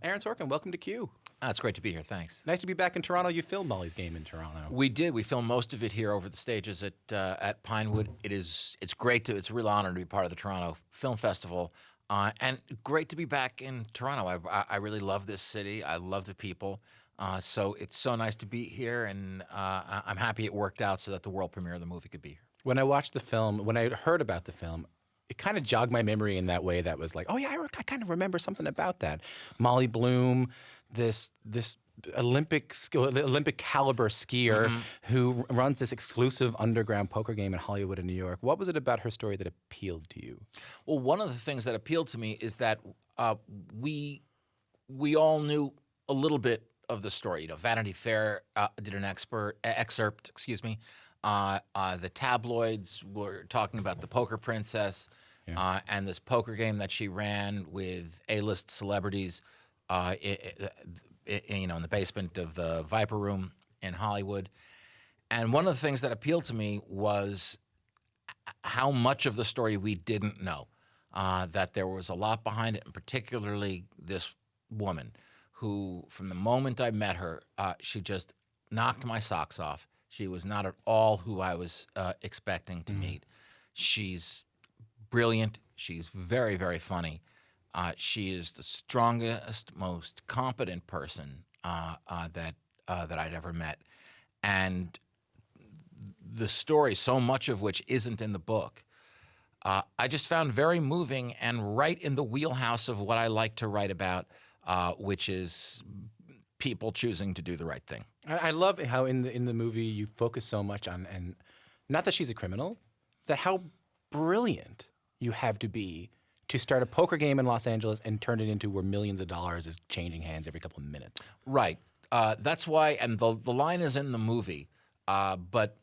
Aaron Sorkin, welcome to Q. It's great to be here. Thanks. Nice to be back in Toronto. You filmed Molly's Game in Toronto. We did. We filmed most of it here over the stages at Pinewood. It's great to. It's a real honor to be part of the Toronto Film Festival, and great to be back in Toronto. I really love this city. I love the people. So it's so nice to be here, and I'm happy it worked out so that the world premiere of the movie could be here. When I watched the film, when I heard about the film, it kind of jogged my memory in that way that was like, oh yeah, I kind of remember something about that. Molly Bloom, this Olympic caliber skier who runs this exclusive underground poker game in Hollywood and New York. What was it about her story that appealed to you? Well, one of the things that appealed to me is that we all knew a little bit of the story. You know, Vanity Fair did an excerpt. Excuse me. The tabloids were talking about the poker princess and this poker game that she ran with A-list celebrities, in the basement of the Viper Room in Hollywood. And one of the things that appealed to me was how much of the story we didn't know, that there was a lot behind it, and particularly this woman who, from the moment I met her, she just knocked my socks off. She was not at all who I was expecting to meet. She's brilliant. She's very, very funny. She is the strongest, most competent person that I'd ever met. And the story, so much of which isn't in the book, I just found very moving and right in the wheelhouse of what I like to write about, which is people choosing to do the right thing. I love how in the movie you focus so much on, and not that she's a criminal, that how brilliant you have to be to start a poker game in Los Angeles and turn it into where millions of dollars is changing hands every couple of minutes. Right. That's why, and the line is in the movie, but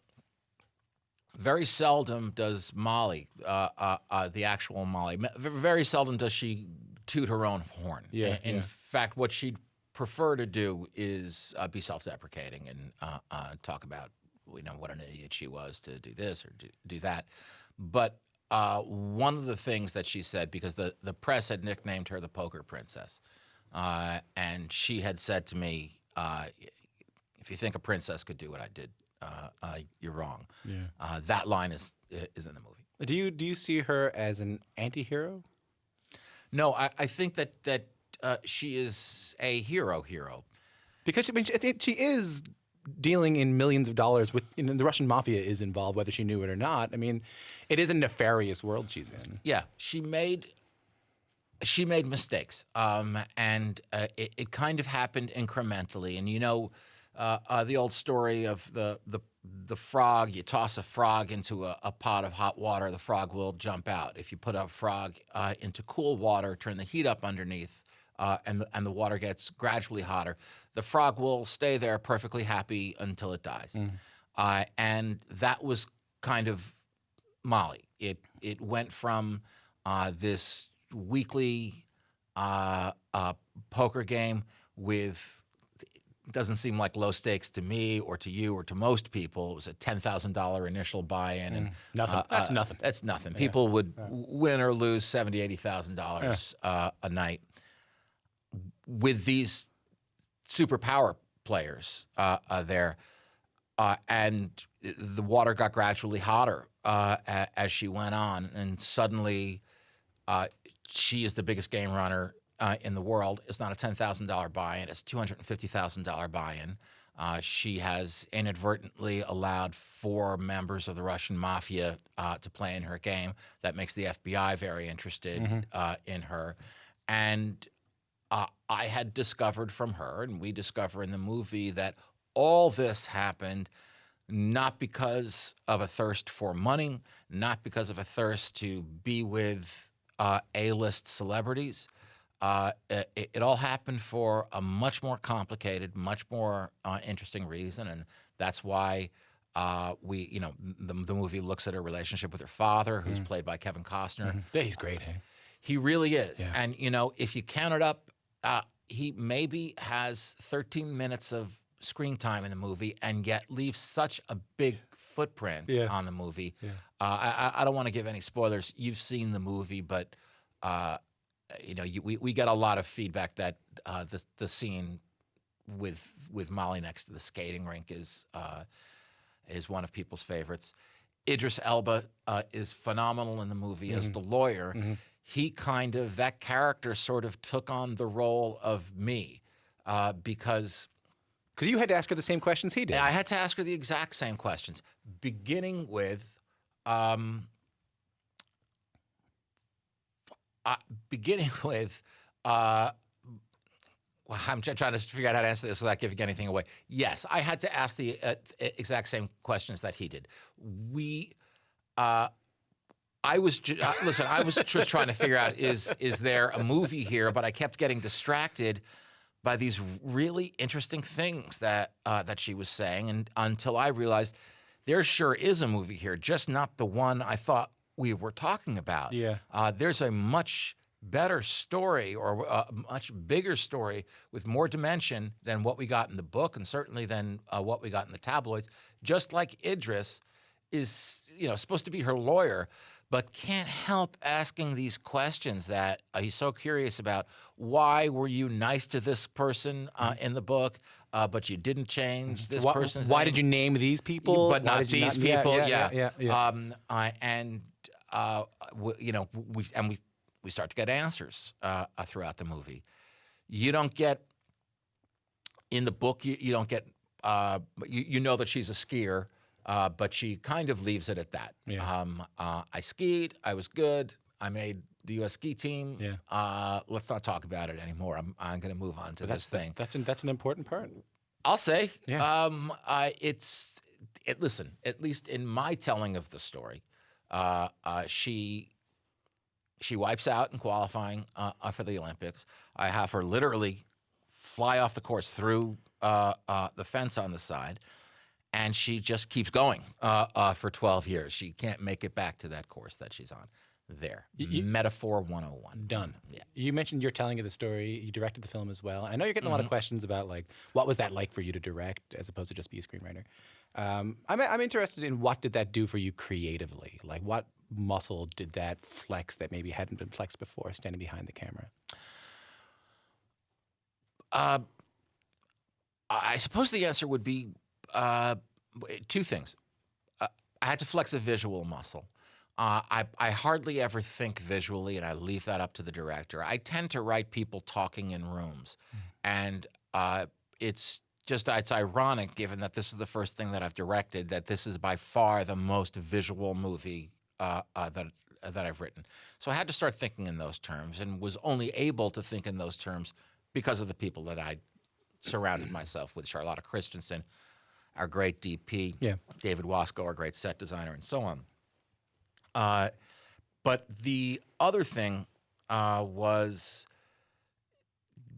very seldom does Molly, the actual Molly, very seldom does she toot her own horn. In fact, what she'd prefer to do is be self-deprecating and talk about what an idiot she was to do this or do that. But one of the things that she said, because the press had nicknamed her the poker princess, and she had said to me, if you think a princess could do what I did, you're wrong. That line is in the movie. Do you see her as an anti-hero? No, I think that she is a hero. Because I think she is dealing in millions of dollars with the Russian mafia is involved, whether she knew it or not. I mean, it is a nefarious world she's in. Yeah, she made mistakes, and it kind of happened incrementally. And the old story of the frog. You toss a frog into a pot of hot water, the frog will jump out. If you put a frog into cool water, turn the heat up underneath, and the water gets gradually hotter, the frog will stay there perfectly happy until it dies. And that was kind of Molly. It went from this weekly poker game with, doesn't seem like low stakes to me or to you or to most people. It was a $10,000 initial buy-in, and nothing. That's nothing. That's nothing. People would win or lose $70,000, $80,000 a night. With these superpower players there, and the water got gradually hotter as she went on, and suddenly she is the biggest game runner in the world. It's not a $10,000 buy-in; it's a $250,000 buy-in. She has inadvertently allowed 4 members of the Russian mafia to play in her game. That makes the FBI very interested in her, and I had discovered from her, and we discover in the movie, that all this happened not because of a thirst for money, not because of a thirst to be with A-list celebrities. It all happened for a much more complicated, much more interesting reason, and that's why the movie looks at her relationship with her father, who's played by Kevin Costner. Yeah, he's great, hey? He really is. Yeah. And, if you count it up, he maybe has 13 minutes of screen time in the movie and yet leaves such a big footprint on the movie. I don't want to give any spoilers. You've seen the movie, but we get a lot of feedback that the scene with Molly next to the skating rink is one of people's favorites. Idris Elba is phenomenal in the movie as the lawyer. He that character sort of took on the role of me because you had to ask her the same questions he did. I had to ask her the exact same questions, beginning with well, I'm trying to figure out how to answer this without giving anything away. Yes, I had to ask the exact same questions that he did. I was just trying to figure out is there a movie here, but I kept getting distracted by these really interesting things that she was saying, and until I realized there sure is a movie here, just not the one I thought we were talking about. Yeah. There's a much better story, or a much bigger story with more dimension than what we got in the book, and certainly than what we got in the tabloids. Just like Idris is, supposed to be her lawyer, but can't help asking these questions that he's so curious about. Why were you nice to this person in the book, but you didn't change this person's Why name? did you name these people? But not these people? Yeah. We start to get answers throughout the movie. You don't get in the book. You don't get. You know that she's a skier, but she kind of leaves it at that. Yeah. I skied. I was good. I made the U.S. ski team. Yeah. Let's not talk about it anymore. I'm going to move on to this thing. That's an important part. I'll say. Yeah. Listen. At least in my telling of the story, she wipes out in qualifying for the Olympics. I have her literally fly off the course through the fence on the side, and she just keeps going for 12 years. She can't make it back to that course that she's on. There. Metaphor 101. Done. Yeah. You mentioned your telling of the story. You directed the film as well. I know you're getting a lot of questions about, like, what was that like for you to direct as opposed to just be a screenwriter? I'm interested in what did that do for you creatively? Like, what muscle did that flex that maybe hadn't been flexed before, standing behind the camera? I suppose the answer would be two things. I had to flex a visual muscle. I hardly ever think visually, and I leave that up to the director. I tend to write people talking in rooms, and it's ironic, given that this is the first thing that I've directed, that this is by far the most visual movie that I've written. So I had to start thinking in those terms, and was only able to think in those terms because of the people that I surrounded myself with: Charlotta Christensen, our great DP, David Wasco, our great set designer, and so on. But the other thing was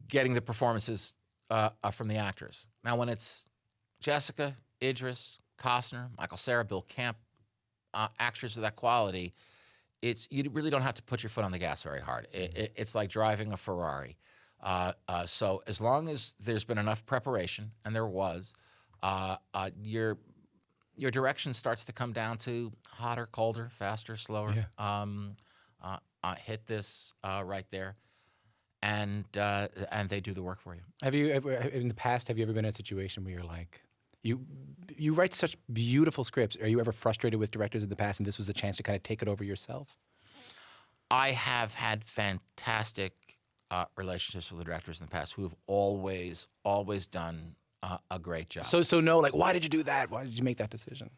getting the performances from the actors. Now, when it's Jessica, Idris, Costner, Michael Cera, Bill Camp, actors of that quality, you really don't have to put your foot on the gas very hard. It's like driving a Ferrari. So as long as there's been enough preparation, and there was, your direction starts to come down to hotter, colder, faster, slower. Yeah. Hit this right there, and they do the work for you. Have you ever, in the past, have you ever been in a situation where you're like, you write such beautiful scripts? Are you ever frustrated with directors in the past, and this was the chance to kind of take it over yourself? I have had fantastic relationships with the directors in the past who have always done a great job. So no, like, why did you do that? Why did you make that decision?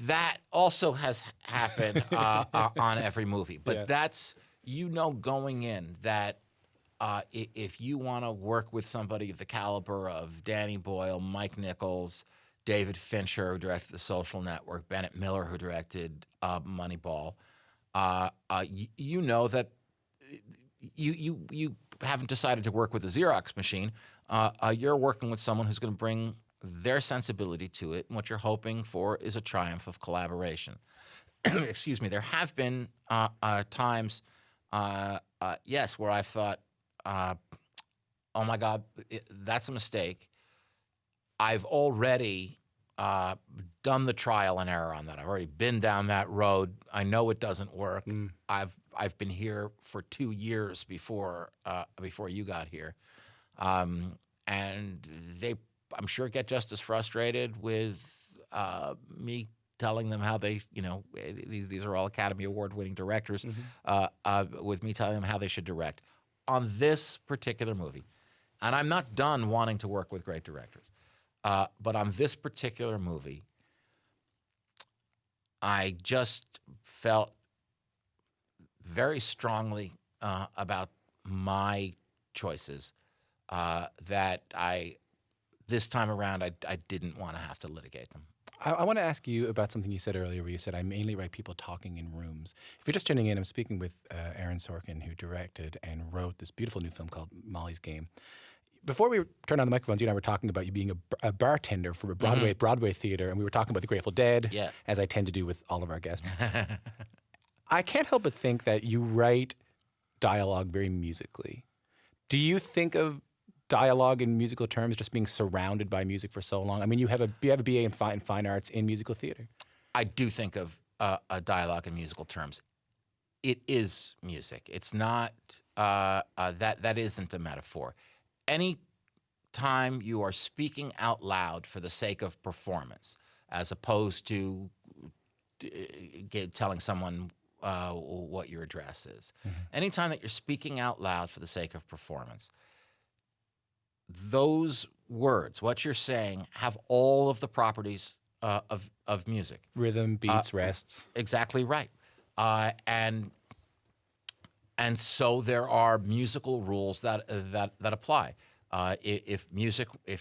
That also has happened on every movie, but that's, going in that if you want to work with somebody of the caliber of Danny Boyle, Mike Nichols, David Fincher, who directed The Social Network, Bennett Miller, who directed Moneyball, you know that you haven't decided to work with a Xerox machine. You're working with someone who's going to bring their sensibility to it, and what you're hoping for is a triumph of collaboration. Excuse me. There have been times, yes, where I've thought, oh my God, that's a mistake. I've already done the trial and error on that. I've already been down that road. I know it doesn't work. I've I've been here for 2 years before you got here, and they, I'm sure, get just as frustrated with me telling them how they, these are all Academy Award winning directors, with me telling them how they should direct on this particular movie. And I'm not done wanting to work with great directors, but on this particular movie, I just felt very strongly about my choices, that this time around, I didn't want to have to litigate them. I want to ask you about something you said earlier where you said, I mainly write people talking in rooms. If you're just tuning in, I'm speaking with Aaron Sorkin, who directed and wrote this beautiful new film called Molly's Game. Before we turned on the microphones, you and I were talking about you being a bartender for a Broadway theater, and we were talking about the Grateful Dead, as I tend to do with all of our guests. I can't help but think that you write dialogue very musically. Do you think of dialogue in musical terms just being surrounded by music for so long? I mean, you have a BA in fine arts in musical theater. I do think of a dialogue in musical terms. It is music. It's not that isn't a metaphor. Any time you are speaking out loud for the sake of performance, as opposed to telling someone what your address is, anytime that you're speaking out loud for the sake of performance, those words, what you're saying, have all of the properties of music. Rhythm, beats, rests. Exactly right. And so there are musical rules that apply. If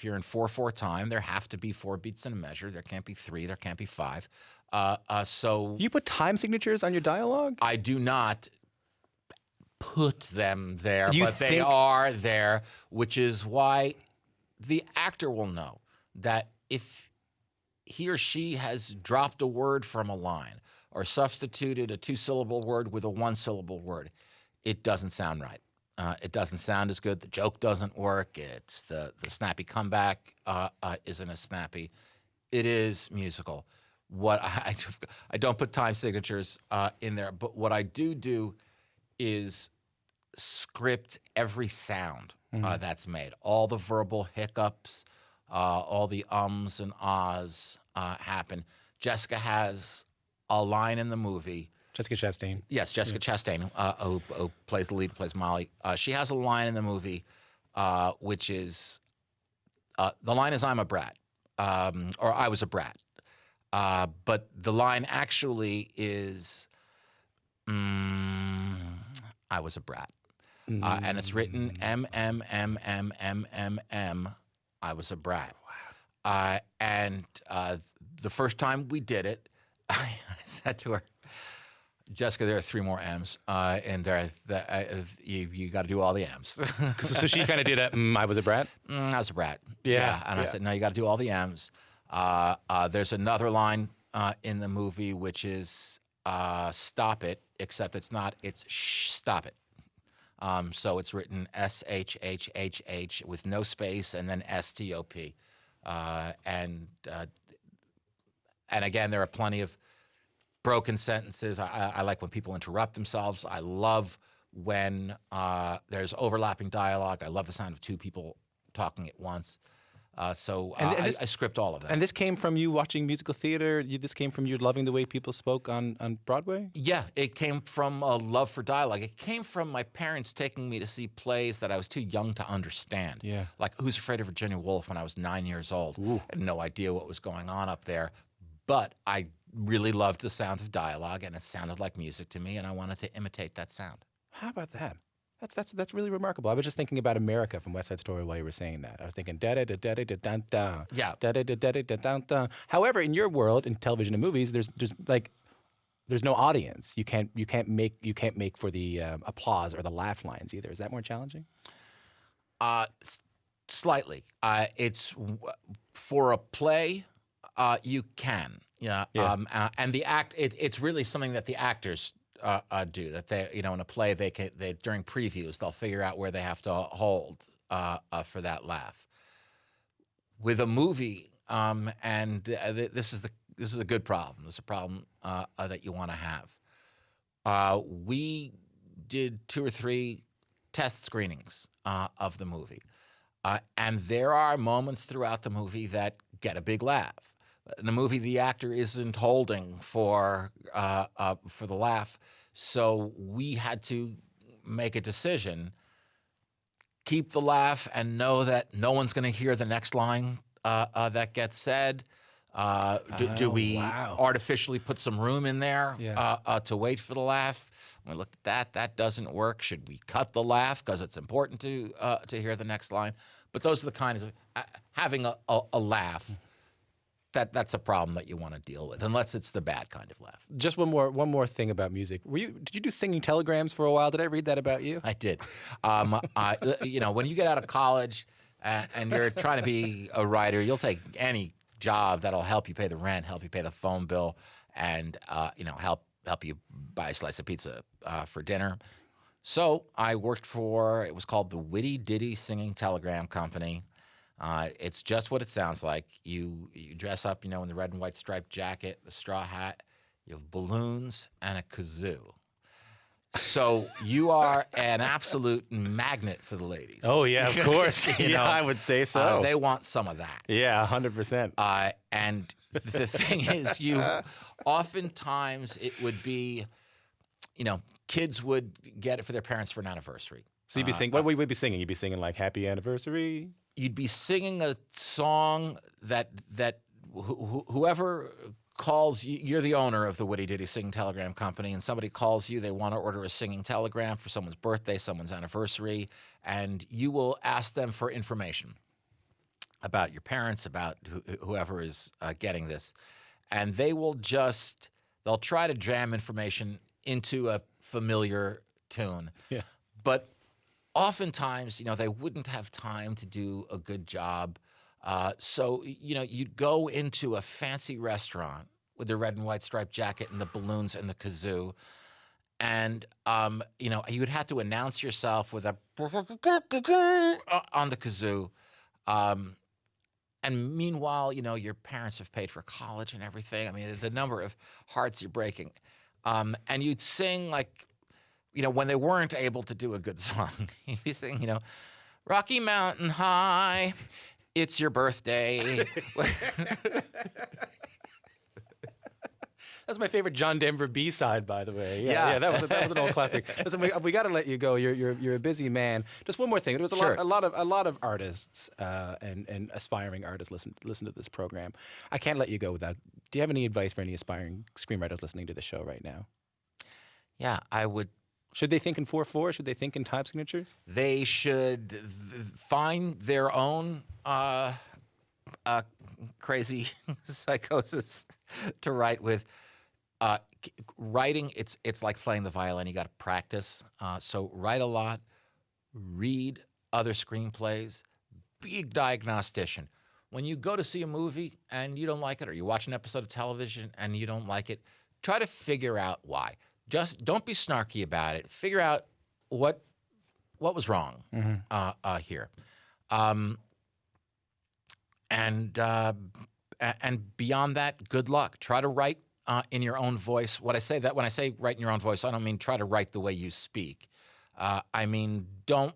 you're in 4/4 time, there have to be 4 beats in a measure. There can't be 3. There can't be 5. So you put time signatures on your dialogue? I do not put them there, but they are there, which is why the actor will know that if he or she has dropped a word from a line or substituted a 2-syllable word with a 1-syllable word, it doesn't sound right. It doesn't sound as good. The joke doesn't work. It's the snappy comeback isn't as snappy. It is musical. What I don't put time signatures in there, but what I do is script every sound that's made. All the verbal hiccups, all the ums and ahs happen. Jessica has a line in the movie. Jessica Chastain. Yes, Jessica Chastain, who plays the lead, plays Molly. She has a line in the movie, which is, the line is, "I'm a brat," or "I was a brat." But the line actually is, "I was a brat." And it's written M. I was a brat. Wow. And the first time we did it, I said to her, "Jessica, there are 3 more M's, and you got to do all the M's." So she kind of did I was a brat? I was a brat. Yeah. And I said, "No, you got to do all the M's." There's another line in the movie which is "stop it," except it's not. It's stop it. So it's written SHHHH with no space and then STOP. And again, there are plenty of broken sentences. I like when people interrupt themselves. I love when there's overlapping dialogue. I love the sound of 2 people talking at once. I script all of that. And this came from you watching musical theater? This came from you loving the way people spoke on Broadway? Yeah, it came from a love for dialogue. It came from my parents taking me to see plays that I was too young to understand. Yeah. Like Who's Afraid of Virginia Woolf when I was 9 years old. Ooh. I had no idea what was going on up there. But I really loved the sound of dialogue, and it sounded like music to me, and I wanted to imitate that sound. How about that? That's really remarkable. I was just thinking about America from West Side Story while you were saying that. I was thinking da da da da da da da da. Yeah. Da da da da da da da. However, in your world, in television and movies, there's no audience. You can't make for the applause or the laugh lines either. Is that more challenging? Slightly. It's for a play. You can. Yeah. And the act. It's really something that the actors do. That they, in a play, they during previews they'll figure out where they have to hold for that laugh. With a movie, this is a good problem. This is a problem that you want to have. We did 2 or 3 test screenings of the movie. And there are moments throughout the movie that get a big laugh. In the movie, the actor isn't holding for the laugh, so we had to make a decision: keep the laugh and know that no one's going to hear the next line that gets said. Do we artificially put some room in there to wait for the laugh? When we looked at that, that doesn't work. Should we cut the laugh because it's important to hear the next line? But those are the kinds of having a laugh. That's a problem that you want to deal with, unless it's the bad kind of laugh. Just one more thing about music. Did you do singing telegrams for a while? Did I read that about you? I did. When you get out of college and you're trying to be a writer, you'll take any job that'll help you pay the rent, help you pay the phone bill, and help you buy a slice of pizza for dinner. So I worked for, it was called the Witty Ditty Singing Telegram Company. It's just what it sounds like. You dress up, in the red and white striped jacket, the straw hat, you have balloons and a kazoo. So you are an absolute magnet for the ladies. Oh, yeah, of course. I would say so. They want some of that. Yeah, 100%. And the thing is, oftentimes it would be, kids would get it for their parents for an anniversary. So you'd be singing, what would you be singing? You'd be singing like Happy Anniversary? You'd be singing a song that whoever calls you, you're the owner of the Witty Ditty Singing Telegram Company, and somebody calls you, they want to order a singing telegram for someone's birthday, someone's anniversary, and you will ask them for information about your parents, about whoever is getting this. And they'll try to jam information into a familiar tune. Yeah. But oftentimes, they wouldn't have time to do a good job. So, you'd go into a fancy restaurant with the red and white striped jacket and the balloons and the kazoo. And, you would have to announce yourself with a on the kazoo. And meanwhile, your parents have paid for college and everything. I mean, the number of hearts you're breaking. And you'd sing like, when they weren't able to do a good song, you'd be singing, Rocky Mountain High, it's your birthday. That's my favorite John Denver B-side, by the way. Yeah. That was an old classic. Listen, we got to let you go. You're a busy man. Just one more thing. There was Sure. a lot of artists and aspiring artists listen to this program. I can't let you go without. Do you have any advice for any aspiring screenwriters listening to the show right now? Yeah, I would. Should they think in 4/4? Should they think in time signatures? They should find their own crazy psychosis to write with. Writing, it's like playing the violin. You got to practice. So write a lot, read other screenplays, be a diagnostician. When you go to see a movie and you don't like it, or you watch an episode of television and you don't like it, try to figure out why. Just don't be snarky about it. Figure out what was wrong here, and beyond that, good luck. Try to write in your own voice. When I say write in your own voice, I don't mean try to write the way you speak. I mean don't.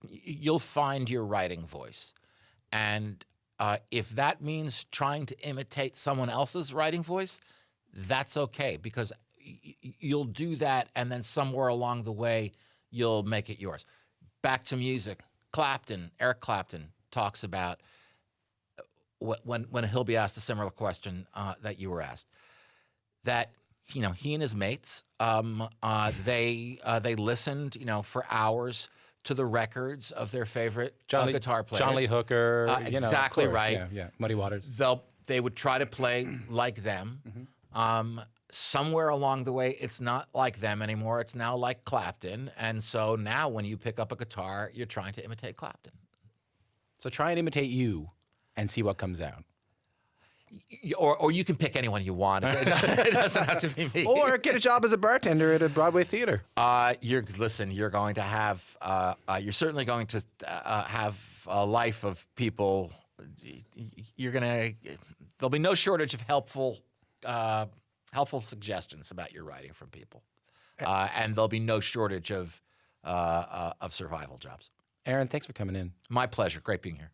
You'll find your writing voice, and if that means trying to imitate someone else's writing voice, that's okay, because you'll do that, and then somewhere along the way, you'll make it yours. Back to music. Eric Clapton talks about when he'll be asked a similar question that you were asked, that he and his mates they listened for hours to the records of their favorite guitar players. John Lee Hooker. Exactly of course. right. Yeah. Muddy Waters. They would try to play like them. Somewhere along the way, it's not like them anymore. It's now like Clapton. And so now when you pick up a guitar, you're trying to imitate Clapton. So try and imitate you and see what comes out. Or you can pick anyone you want. It doesn't have to be me. Or get a job as a bartender at a Broadway theater. You're going to have, you're certainly going to have a life of people. There'll be no shortage of helpful suggestions about your writing from people. and there'll be no shortage of survival jobs. Aaron, thanks for coming in. My pleasure. Great being here.